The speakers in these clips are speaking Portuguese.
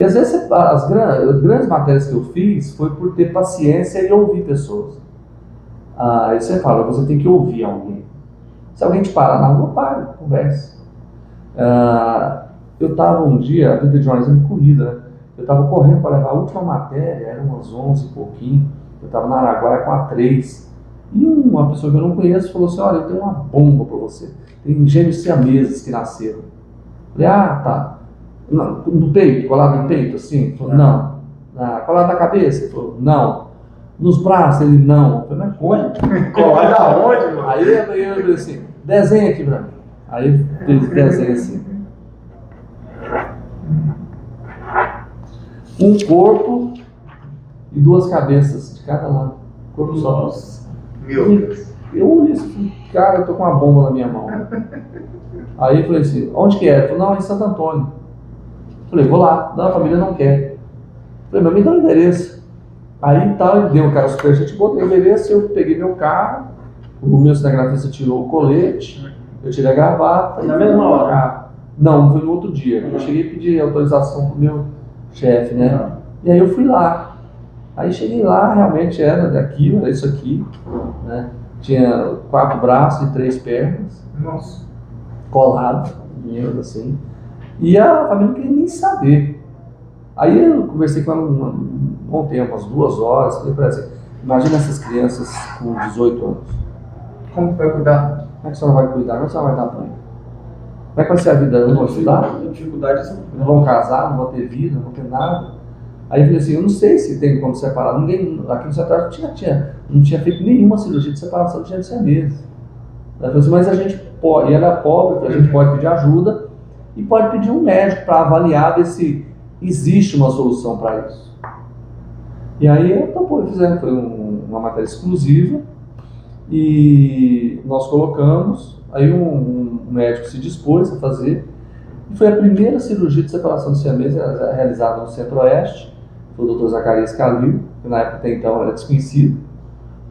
E às vezes as grandes matérias que eu fiz foi por ter paciência e ouvir pessoas. Aí você fala, você tem que ouvir alguém. Se alguém te parar na rua, pare, converse. Eu estava um dia, a vida de jornalismo de corrida, né? Eu estava correndo para levar a última matéria, eram umas 11 e pouquinho, eu estava na Araguaia com a 3. E uma pessoa que eu não conheço falou assim, olha, eu tenho uma bomba para você. Tem gêmeos siameses que nasceram. Eu falei, tá. No peito, colado no peito, assim? Falei, não. Colado na cabeça? Ele falou, não. Nos braços? Ele, não. Eu falei, mas como? Colado aonde, mano? Aí eu falei assim, desenha aqui pra mim. Aí fez desenho assim. Um corpo e duas cabeças de cada lado. Corpo só. Nossa, meu Deus. Eu olhei assim, cara, eu tô com uma bomba na minha mão. Aí eu falei assim, onde que é? Ele falou, não, é em Santo Antônio. Eu falei, vou lá. Não, a família não quer. Eu falei, mas me dá o endereço. Aí tal, ele deu um cara super gente, botei o endereço, eu peguei meu carro, o meu cinegrafista tirou o colete, eu tirei a gravata. Na mesma hora? Não, foi no outro dia. Eu cheguei a pedir autorização pro meu chefe, né? E aí eu fui lá. Aí cheguei lá, realmente era daquilo, era isso aqui, né? Tinha 4 braços e 3 pernas. Nossa. Colado, dinheiro assim. E a família não queria nem saber. Aí eu conversei com ela um bom tempo, umas 2 horas. Falei pra ela assim, imagina essas crianças com 18 anos. Como vai cuidar? Como é que a senhora vai cuidar? Como é que a senhora vai dar banho? Como é que vai ser a vida? Não vão estudar? Dificuldades. Não vão casar, não vão ter vida, não vão ter nada. Aí eu falei assim, eu não sei se tem como separar. Ninguém, aqui no Centro não tinha feito nenhuma cirurgia de separação de gêmeos siameses. Ela falou assim, mas a gente pode, e ela é pobre, a gente pode pedir ajuda e pode pedir um médico para avaliar ver se existe uma solução para isso. E aí fizemos, foi uma matéria exclusiva e nós colocamos, aí um médico se dispôs a fazer, e foi a primeira cirurgia de separação de siameses realizada no Centro-Oeste, foi o Dr. Zacarias Calil, que na época até então era desconhecido,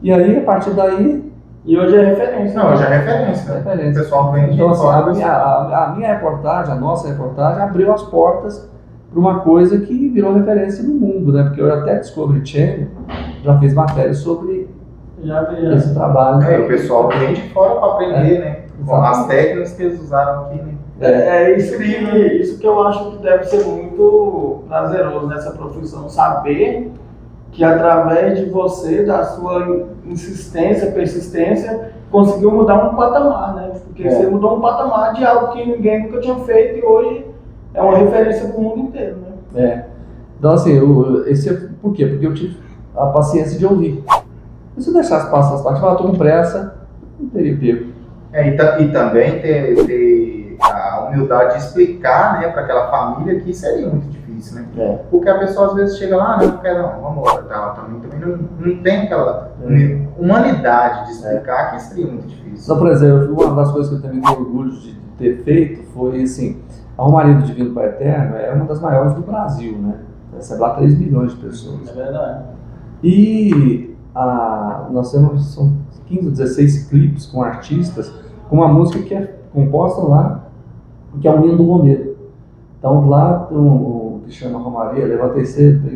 e aí a partir daí... E hoje é referência. Não, hoje é referência. O pessoal vem de então, assim, fora. a minha reportagem, a nossa reportagem, abriu as portas para uma coisa que virou referência no mundo, né? Porque eu até Discovery Channel já fez matéria sobre esse trabalho. O pessoal vem de fora para aprender, né? As técnicas que eles usaram aqui, né? Isso que eu acho que deve ser muito prazeroso nessa profissão, saber que através de você, da sua insistência, persistência, conseguiu mudar um patamar, né? Porque você mudou um patamar de algo que ninguém nunca tinha feito e hoje é uma referência para o mundo inteiro, né? Então assim, por quê? Porque eu tive a paciência de ouvir. Se eu deixasse passar as partes, eu tô com pressa, não teria pego. E também ter a humildade de explicar, né, para aquela família que seria muito difícil, né? Porque a pessoa às vezes chega lá, não quero não, vamos embora, também não tem aquela humanidade de explicar que seria muito difícil. Então, por exemplo, uma das coisas que eu também tenho orgulho de ter feito foi assim, a Romaria do Divino Pai Eterno é uma das maiores do Brasil, né? Recebe lá 3 milhões de pessoas. É verdade. E nós temos, são 15 ou 16 clipes com artistas, com uma música que é composta lá, que é o Hino do Romero. Então lá tem o que chama Romaria, levantei cedo,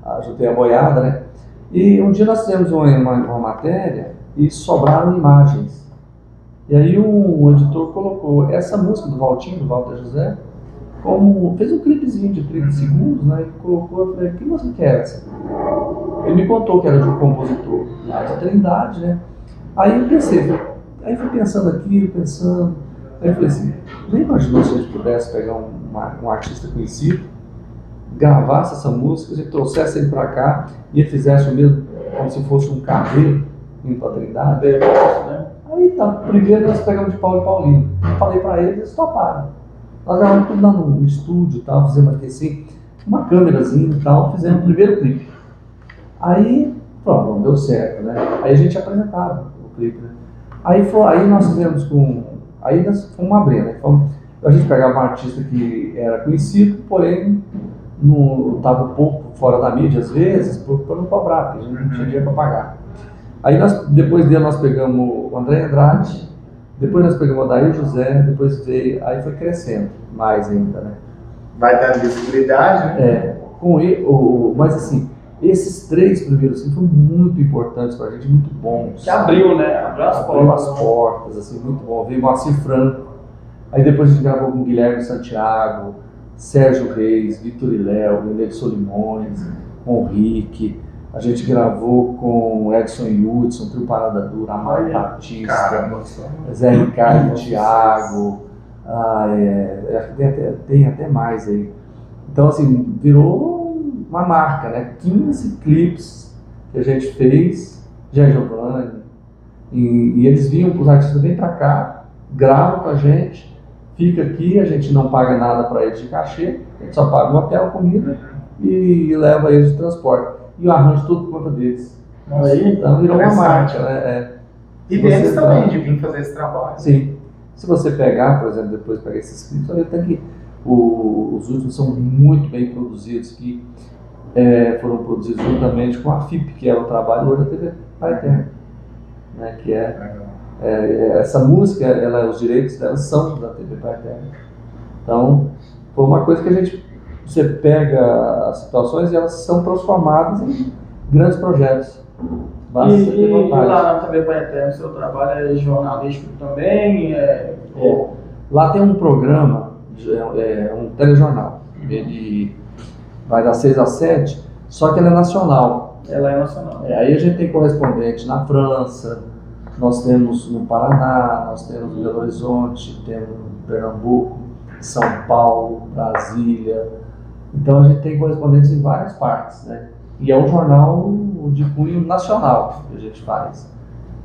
ajudei a boiada, né? E um dia nós fizemos uma matéria e sobraram imagens. E aí o editor colocou essa música do Valtinho, do Walter José, fez um clipezinho de 30 segundos, né? E colocou, eu falei, que música que é essa? Ele me contou que era de um compositor lá da Trindade, né? Aí eu pensei, aí fui pensando aqui, aí eu falei assim, já imaginou se a gente pudesse pegar um artista conhecido, gravasse essa música, a gente trouxesse ele pra cá e ele fizesse o mesmo, como se fosse um carreiro indo pra Trindade, né? Aí tá, primeiro nós pegamos de Paulo e Paulinho, falei pra eles, eles toparam. Nós gravamos tudo lá no estúdio e tal, fizemos aqui assim, uma câmerazinha e tal, fizemos o primeiro clipe. Aí, pronto, não deu certo, né? Aí a gente apresentava o clipe, né? Aí nós fizemos aí nós fomos abrindo, né? A gente pegava um artista que era conhecido, porém estava um pouco fora da mídia às vezes, para não cobrar, porque a gente não tinha dinheiro para pagar. Aí depois dele nós pegamos o André Andrade, depois nós pegamos o Adair José, depois veio, aí foi crescendo mais ainda, né? Vai dando visibilidade, né? com ele, mas assim, esses 3 primeiros assim, foram muito importantes pra gente, muito bons. Que abriu, né? Abriu as portas, assim, muito bom. Veio Moacir Franco, aí depois a gente gravou com Guilherme Santiago, Sérgio Reis, Vitor e Léo, Guilherme Solimões, com o Rick. A gente gravou com Edson e Hudson, Trio Parada Dura, Amaro Batista, Zé Ricardo, Thiago, tem até mais aí. Então, assim, virou uma marca, né? 15 clipes que a gente fez, Zé Giovanni, e eles vinham, os artistas vêm pra cá, gravam com a gente, fica aqui, a gente não paga nada para eles de cachê, a gente só paga o hotel, comida e leva eles de transporte. E o arranjo tudo por conta deles. Então virou uma marca, né? E deles também, de vir fazer esse trabalho. Sim. Se você pegar, por exemplo, depois pegar esses clipes, você vai ver que os últimos são muito bem produzidos, que foram produzidos juntamente com a FIP, que é o trabalho hoje da TV Pai Eterno, né? Que essa música, os direitos dela são da TV Pai Eterno. Então, foi uma coisa que você pega as situações e elas são transformadas em grandes projetos. E lá na TV Pai Eterno, seu trabalho é jornalístico também? Lá tem um programa, um telejornal. Ele vai das 6 às 7, só que ele é nacional. Ela é nacional. Aí a gente tem correspondente na França, nós temos no Paraná, nós temos no Belo Horizonte, temos no Pernambuco, São Paulo, Brasília. Então a gente tem correspondentes em várias partes, né? E é um jornal de cunho nacional que a gente faz.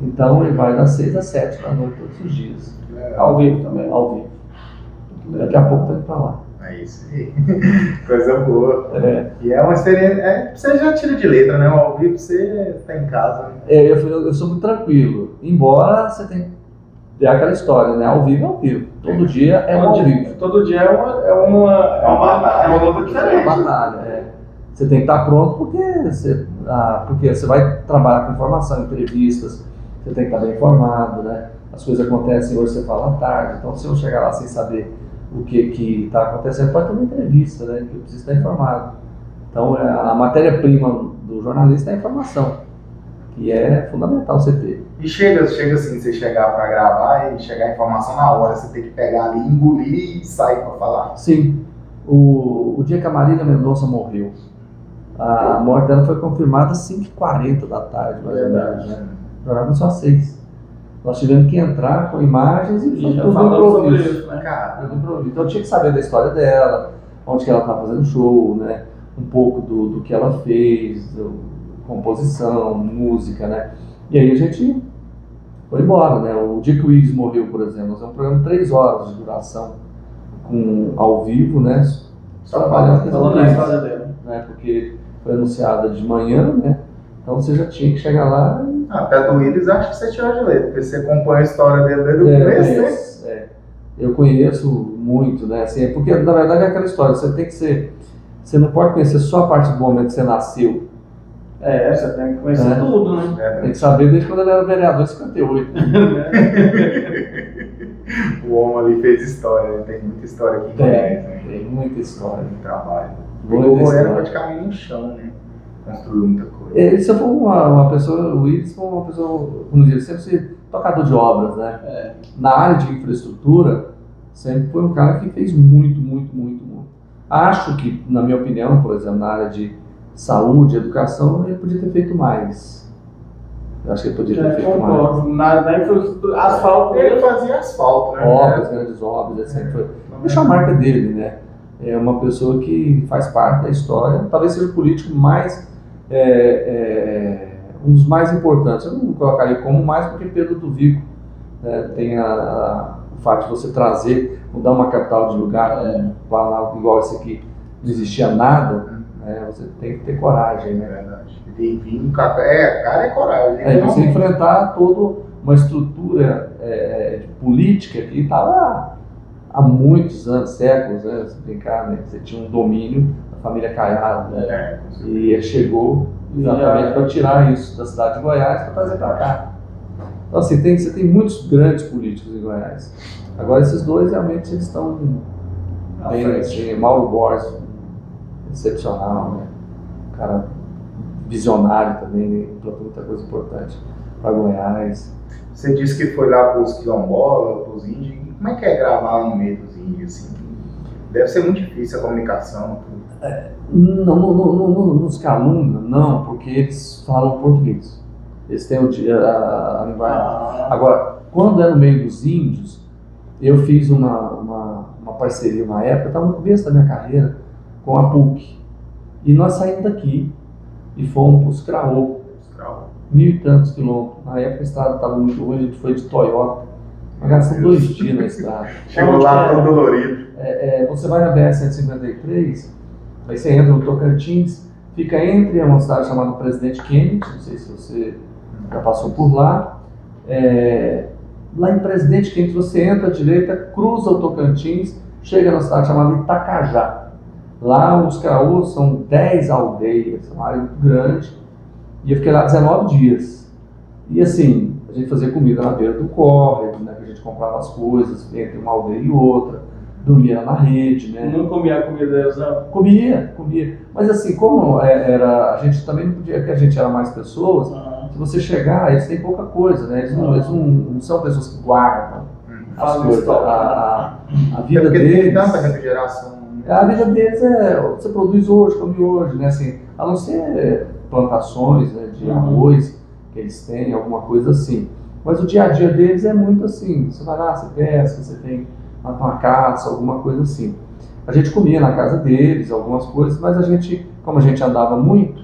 Então ele vai das 6 às 7 da noite todos os dias. Ao vivo também? Ao vivo. Daqui a pouco tá indo pra lá. É isso aí. Coisa boa. E é uma experiência. Você já tira de letra, né? Ao vivo você tá em casa. Né? Eu sou muito tranquilo. Embora você tenha. É aquela história, né? Ao vivo é ao vivo. Todo dia é ao vivo. Todo dia é uma luta diferente. É uma batalha, Você tem que estar pronto porque você vai trabalhar com informação, entrevistas, você tem que estar bem informado, né? As coisas acontecem hoje, você fala à tarde. Então, se eu chegar lá sem saber o que está acontecendo, pode ter uma entrevista, né? Que eu preciso estar informado. Então, a matéria-prima do jornalista é a informação, que é fundamental você ter. E chega assim, você chegar para gravar e chegar a informação na hora, você tem que pegar ali, engolir e sair para falar? Sim. O dia que a Marília Mendonça morreu, a morte dela foi confirmada às 5h40 da tarde, mais ou menos, né? O jornal começou às 6. Nós tivemos que entrar com imagens e tudo improviso, né? Então eu tinha que saber da história dela, onde que ela estava fazendo show, né? Um pouco do que ela fez, composição, música, né? E aí a gente foi embora, né? O dia que o Iggs morreu, por exemplo, nós temos um programa de 3 horas de duração, ao vivo, né? Só falando a história dela. Né? Porque foi anunciada de manhã, né? Então você já tinha que chegar lá. Até do Iggs acho que você tirou de letra, porque você acompanha a história dele desde o começo, né? Eu conheço muito, né? Assim, porque na verdade é aquela história, você tem que ser. Você não pode conhecer só a partir do momento que você nasceu. Você tem que conhecer tudo, né? Tem que saber desde quando ele era vereador em 58. O homem ali fez história, né? Tem muita história aqui em Goiás, né? Tem muita história. Muito trabalho. O Goiás era praticamente no chão, né? Construiu muita coisa. Se eu for uma pessoa, o Iggs foi uma pessoa, como diz, sempre tocador de obras, né? Na área de infraestrutura, sempre foi um cara que fez muito. Acho que, na minha opinião, por exemplo, na área de saúde, educação, ele podia ter feito mais. Eu acho que ele podia ter feito mais. Na infraestrutura, asfalto. Ele fazia asfalto, né? Obras, grandes obras, etc. Deixa a marca dele, né? É uma pessoa que faz parte da história, talvez seja o político mais, um dos mais importantes. Eu não colocaria como mais, porque Pedro do Vico tem o fato de você trazer, mudar uma capital de lugar, igual esse aqui, não existia nada. Você tem que ter coragem, né? É verdade. Tem que vir, cara é coragem. Você enfrentar toda uma estrutura política que estava há muitos anos, séculos, né? Você brincar, né? Você tinha um domínio da família Caiado, né? E ele chegou exatamente para tirar isso da cidade de Goiás para trazer para cá. Então, assim, você tem muitos grandes políticos em Goiás. Agora, esses dois realmente eles estão bem, assim, Mauro Borges, excepcional, né? Um cara visionário também, né? Implantou muita coisa importante para Goiás. Você disse que foi lá para os quilombolas, para os índios. Como é que é gravar lá no meio dos índios? Assim? Deve ser muito difícil a comunicação. Não, nos Calunga, não, porque eles falam português. Eles têm a linguagem. Agora, quando é no meio dos índios, eu fiz uma parceria uma época, estava no começo da minha carreira, com a PUC. E nós saímos daqui e fomos para os Craô, 1.000 e tantos quilômetros. Na época a estrada estava muito ruim, a gente foi de Toyota. Nós gastamos 2 dias na estrada. Chegou lá todo dolorido. Você vai na BR-153, aí você entra no Tocantins, fica entre uma cidade chamada Presidente Kennedy, não sei se você já passou por lá. Lá em Presidente Kennedy você entra à direita, cruza o Tocantins, chega na cidade chamada Itacajá. Lá os Craôs são 10 aldeias, uma área muito grande, e eu fiquei lá 19 dias. E assim, a gente fazia comida na beira do córrego, né, que a gente comprava as coisas entre uma aldeia e outra, dormia na rede, né. Não comia a comida deles, não? Comia. Mas assim, como a gente também não podia, que a gente era mais pessoas, se você chegar, eles têm pouca coisa, né, eles não são pessoas que guardam as coisas, a vida deles. Tem tanta refrigeração. A vida deles você produz hoje, come hoje, né, assim, a não ser plantações, né, de arroz que eles têm, alguma coisa assim. Mas o dia a dia deles é muito assim, você vai lá, você pesca, você tem uma caça, alguma coisa assim. A gente comia na casa deles, algumas coisas, mas como a gente andava muito,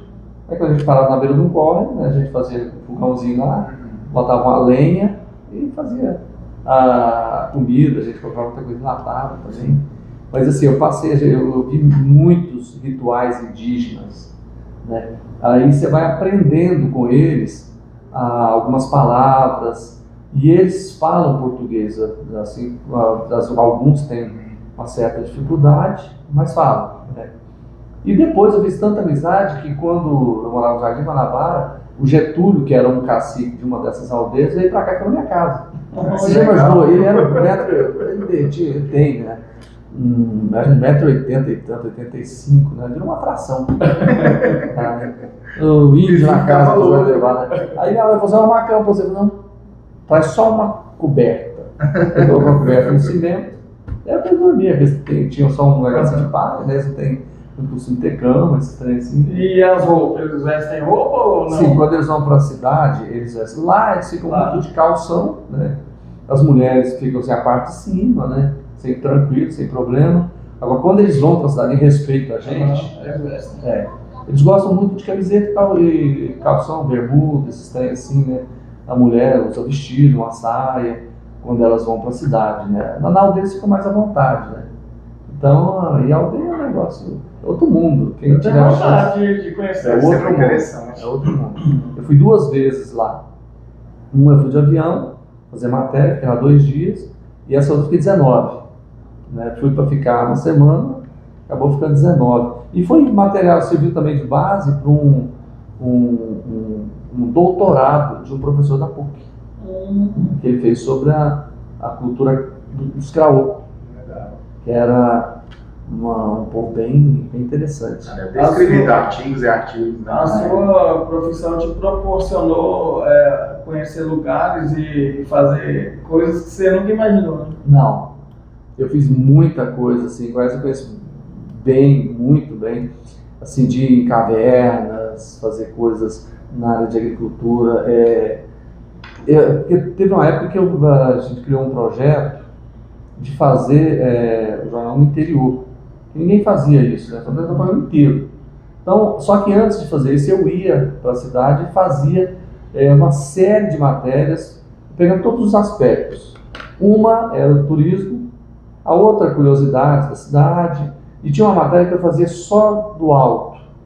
aí quando a gente parava na beira de um córrego, né, a gente fazia um fogãozinho lá, botava uma lenha e fazia a comida, a gente comprava muita coisa enlatada também. Mas assim, eu vi muitos rituais indígenas, né? Aí você vai aprendendo com eles algumas palavras, e eles falam português, assim, alguns têm uma certa dificuldade, mas falam, né? E depois eu fiz tanta amizade que quando eu morava no Jardim Guanabara, o Getúlio, que era um cacique de uma dessas aldeias, veio pra cá para minha casa. Você já imaginou? Ele era ele tem, né? 1,80m e tanto, 85, né? Virou uma atração. O índio na casa que vai levar, né? Aí minha mãe falou assim: uma cama pra você. Não, traz só uma coberta. Pegou uma coberta no cimento. Aí eu fui dormir, porque tinha só um negocinho de palha, né? Eles não costumam ter cama, esses trem assim. E as roupas, eles vestem roupa ou não? Sim, quando eles vão para a cidade, eles vestem. Lá eles ficam muito de calção, né? As mulheres ficam assim, a parte de cima, né? Tranquilo, sem problema. Agora, quando eles vão para a cidade e respeitam a gente, eles gostam muito de camiseta e calção, bermuda, esses trem assim, né? A mulher usa vestido, uma saia, quando elas vão para a cidade, né? Na aldeia eles ficam mais à vontade, né? Então, e a aldeia é um negócio, é outro mundo. Quem eu tenho vontade de conhecer. É outro mundo. É outro mundo. Eu fui 2 vezes lá. Uma eu fui de avião, fazer matéria, fiquei lá 2 dias, e essa outra eu fiquei 19. Né? Fui para ficar uma semana, acabou ficando 19. E foi material, serviu também de base para um doutorado de um professor da PUC, que ele fez sobre a cultura dos Craô, que era um povo bem interessante. Deve ter escrevido artigos e artigos. Né? A sua profissão te proporcionou conhecer lugares e fazer coisas que você nunca imaginou, né? Não. Eu fiz muita coisa, assim, eu conheço bem, muito bem, assim, de ir em cavernas, fazer coisas na área de agricultura. Porque teve uma época que a gente criou um projeto de fazer o jornal no interior. Ninguém fazia isso, né? Fazia o programa inteiro. Então, só que antes de fazer isso, eu ia para a cidade e fazia uma série de matérias, pegando todos os aspectos. Uma era o turismo, a outra curiosidades da cidade, e tinha uma matéria que eu fazia só do alto.